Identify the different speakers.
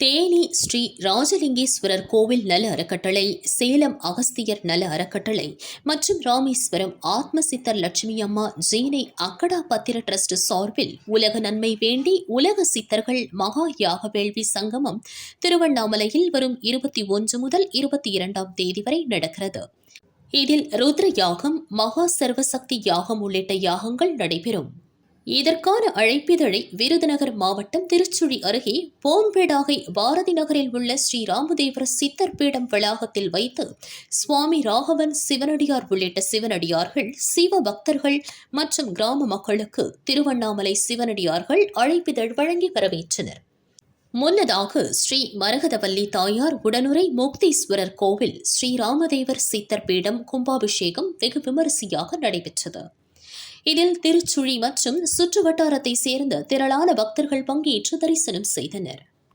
Speaker 1: தேனி ஸ்ரீ ராஜலிங்கேஸ்வரர் கோவில் நல அறக்கட்டளை, சேலம் அகஸ்தியர் நல அறக்கட்டளை மற்றும் ராமேஸ்வரம் ஆத்மசித்தர் லட்சுமி அம்மா ஜீனை அக்கடா பத்திர டிரஸ்ட் சார்பில் உலக நன்மை வேண்டி உலக சித்தர்கள் மகா யாக வேள்வி சங்கமம் திருவண்ணாமலையில் வரும் 21 முதல் 22ஆம் தேதி வரை நடக்கிறது. இதில் ருத்ர யாகம், மகா சர்வசக்தி யாகம் உள்ளிட்ட யாகங்கள் நடைபெறும். இதற்கான அழைப்பிதழை விருதுநகர் மாவட்டம் திருச்சுழி அருகே போம்பேடாகை பாரதி நகரில் உள்ள ஸ்ரீராமதேவர் சித்தர் பீடம் வளாகத்தில் வைத்து சுவாமி ராகவன் சிவனடியார் உள்ளிட்ட சிவனடியார்கள், சிவ பக்தர்கள் மற்றும் கிராம மக்களுக்கு திருவண்ணாமலை சிவனடியார்கள் அழைப்பிதழ் வழங்கி வரவேற்றனர். முன்னதாக ஸ்ரீ மரகதவல்லி தாயார் உடனுரை முக்தீஸ்வரர் கோவில் ஸ்ரீராமதேவர் சித்தர் பீடம் கும்பாபிஷேகம் வெகு விமரிசையாக நடைபெற்றது. இதில் திருச்சுழி மற்றும் சுற்றுவட்டாரத்தை சேர்ந்த திரளான பக்தர்கள் பங்கேற்று தரிசனம் செய்தனர்.